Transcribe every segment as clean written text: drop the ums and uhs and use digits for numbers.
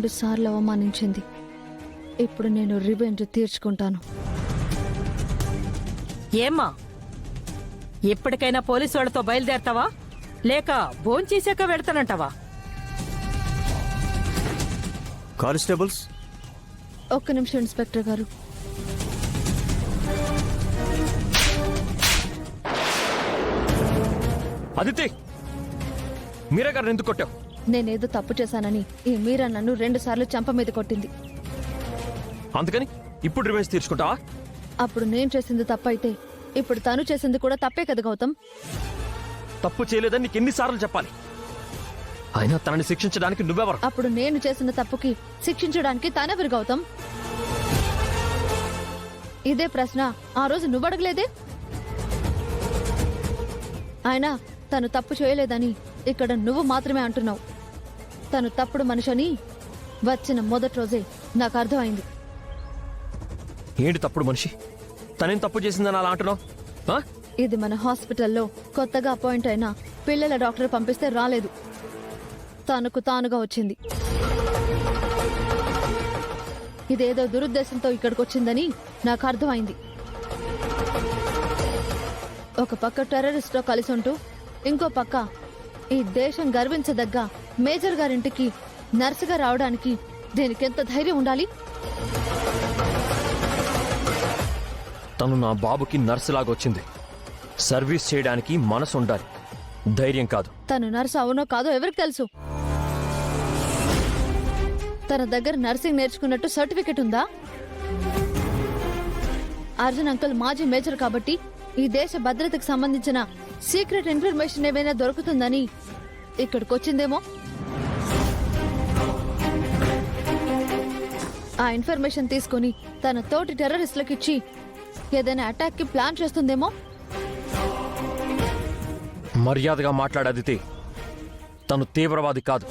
2 సార్లు అవమానించింది. ఇప్పుడు నేను రివెంజ్ తీర్చుకుంటాను. ఏమ్మా, ఎప్పటికైనా పోలీసు వాళ్ళతో బయలుదేరతావా లేక భోంచేశాక వెళ్తానంటావా? కానిస్టేబుల్స్, ఒక్క నిమిషం ఇన్స్పెక్టర్ గారు. అదితి, మీరా గారు ఎందుకు కొట్టావు? నేనేదో తప్పు చేశానని ఈ మీరా నన్ను 2 సార్లు చెంప మీద కొట్టింది. అందుకని ఇప్పుడు రివెంజ్ తీర్చుకుంటావా? అప్పుడు నేను చేసింది తప్పైతే ఇప్పుడు తను చేసింది కూడా తప్పే కదా గౌతమ్. తప్పు చేయలేదని నీకు ఎన్నిసార్లు చెప్పాలి? అయినా తనని శిక్షించడానికి నువ్వెవరు? అప్పుడు నేను చేసిన తప్పుకి శిక్షించడానికి తనెవరు గౌతమ్? ఇదే ప్రశ్న ఆ రోజు నువ్వు అడగలేదే. అయినా తను తప్పు చేయలేదని ఇక్కడ నువ్వు మాత్రమే అంటున్నావు. తను తప్పుడు మనిషని వచ్చిన మొదటి రోజే నాకు అర్థమైంది. ఏంటి తప్పుడు మనిషి? తనేం తప్పు చేసిందని అలా అంటున్నావు? ఇది మన హాస్పిటల్లో కొత్తగా అపాయింట్ అయిన పిల్లల డాక్టర్ పంపిస్తే రాలేదు, తనకు తానుగా వచ్చింది. ఇదేదో దురుద్దేశంతో ఇక్కడికి వచ్చిందని నాకు అర్థమైంది. ఒక పక్క టెర్రరిస్ట్ తో కలిసి ఉంటూ ఇంకో పక్క ఈ దేశం గర్వించదగ్గ మేజర్ గారింటికి నర్సుగా రావడానికి దీనికెంత ధైర్యం ఉండాలి? తను నా బాబుకి నర్సులాగా వచ్చింది. సర్వీస్ చేయడానికి మనసు ఉండాలి, ధైర్యం కాదు. తను నర్సు అవునో కాదో ఎవరికి తెలుసు? తన దగ్గర నర్సింగ్ నేర్చుకున్నట్టు సర్టిఫికెట్ ఉందా? అర్జున్ అంకుల్ మాజీ మేజర్ కాబట్టి ఈ దేశ భద్రతకు సంబంధించిన సీక్రెట్ ఇన్ఫర్మేషన్ ఏమైనా దొరుకుతుందని ఇక్కడికొచ్చిందేమో. ఆ ఇన్ఫర్మేషన్ తీసుకుని తన తోటి టెర్రరిస్టులకు ఇచ్చి ఏదైనా అటాక్ కి ప్లాన్ చేస్తుందేమో. మర్యాదగా మాట్లాడదితే, తను తీవ్రవాది కాదు.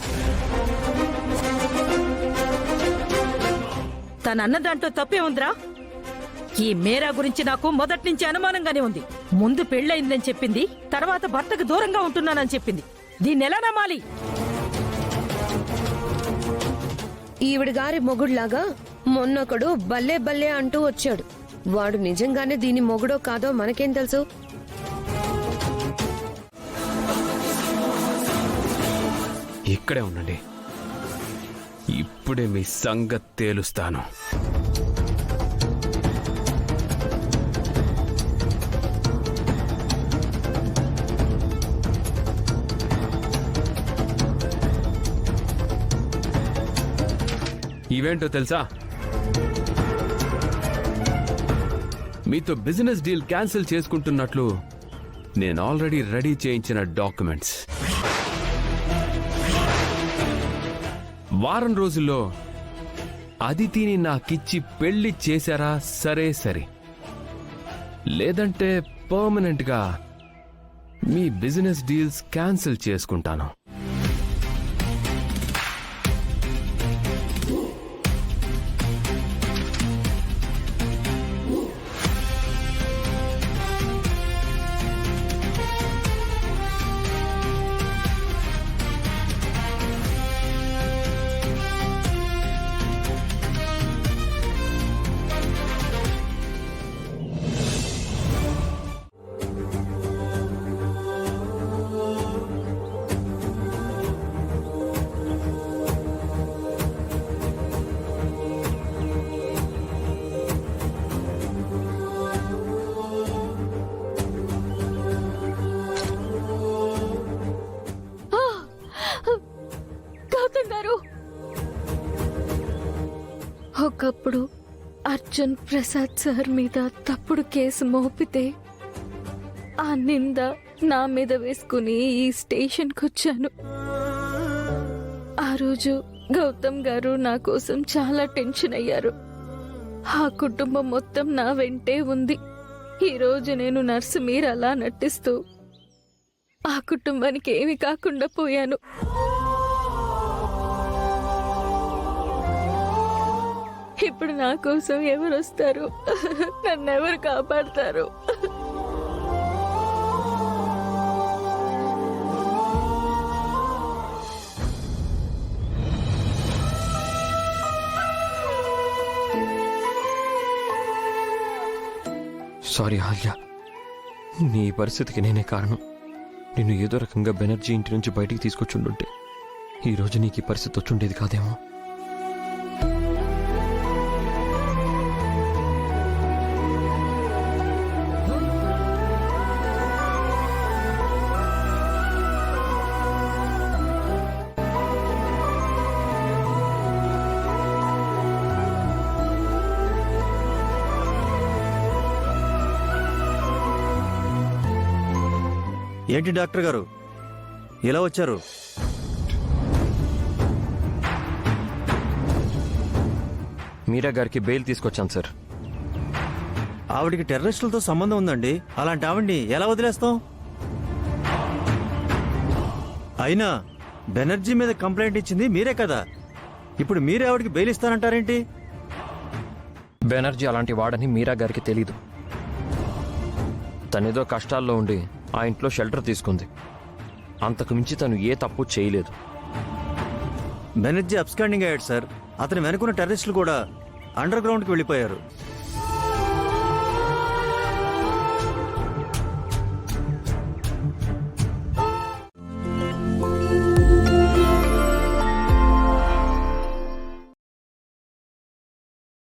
తనన్న దాంట్లో తప్పే ఉందిరా. ఈ మేరా గురించి నాకు మొదటి నుంచి అనుమానంగానే ఉంది. ముందు పెళ్ళయిందని చెప్పింది, తర్వాత భర్తకు దూరంగా ఉంటున్నానని చెప్పింది. దీన్ని ఎలా నమ్మాలి? ఈవిడ గారి మొగుడులాగా మొన్నొకడు బల్లే బల్లే అంటూ వచ్చాడు. వాడు నిజంగానే దీని మొగుడో కాదో మనకేం తెలుసు? ఇక్కడే ఉండండి, ఇప్పుడే మీ సంగతి తేలుస్తాను. ఈవెంటో తెలుసా? మీతో బిజినెస్ డీల్ క్యాన్సిల్ చేసుకుంటున్నట్లు నేను ఆల్రెడీ రెడీ చేయించిన డాక్యుమెంట్స్. వారం రోజుల్లో అదితిని నాకిచ్చి పెళ్లి చేశారా సరే సరే, లేదంటే పర్మనెంట్ గా మీ బిజినెస్ డీల్స్ క్యాన్సిల్ చేసుకుంటాను. ఒకప్పుడు అర్జున్ ప్రసాద్ సార్ మీద తప్పుడు కేసు మోపితే ఆ నింద నా మీద వేసుకుని ఈ స్టేషన్కి వచ్చాను. ఆ రోజు గౌతమ్ గారు నా కోసం చాలా టెన్షన్ అయ్యారు. ఆ కుటుంబం మొత్తం నా వెంటే ఉంది. ఈ రోజు నేను నర్సు మీరలా నటిస్తూ ఆ కుటుంబానికి ఏమీ కాకుండా పోయాను. ఇప్పుడు నా కోసం ఎవరు వస్తారు? నన్నెవరు కాపాడతారు? సారీ ఆల్యా, నీ పరిస్థితికి నేనే కారణం. నిన్ను ఏదో రకంగా బెనర్జీ ఇంటి నుంచి బయటికి తీసుకొచ్చుండుంటే ఈరోజు నీకు ఈ పరిస్థితి వచ్చుండేది కాదేమో. ఏంటి డాక్టర్ గారు ఇలా వచ్చారు? మీరా గారికి బెయిల్ తీసుకొచ్చాను సార్. ఆవిడికి టెర్రరిస్టులతో సంబంధం ఉందండి. అలాంటి ఆవిడ్ని ఎలా వదిలేస్తాం? అయినా బెనర్జీ మీద కంప్లైంట్ ఇచ్చింది మీరే కదా. ఇప్పుడు మీరే ఆవిడికి బెయిల్ ఇస్తానంటారేంటి? బెనర్జీ అలాంటి వాడని మీరా గారికి తెలీదు. తనేదో కష్టాల్లో ఉండి ఆ ఇంట్లో షెల్టర్ తీసుకుంది. అంతకు మించి తను ఏ తప్పు చేయలేదు. బెనర్జీ అబ్స్కాండింగ్ అయ్యాడు సార్. అతని వెనుకున్న టెర్రరిస్టులు కూడా అండర్ గ్రౌండ్కి వెళ్ళిపోయారు.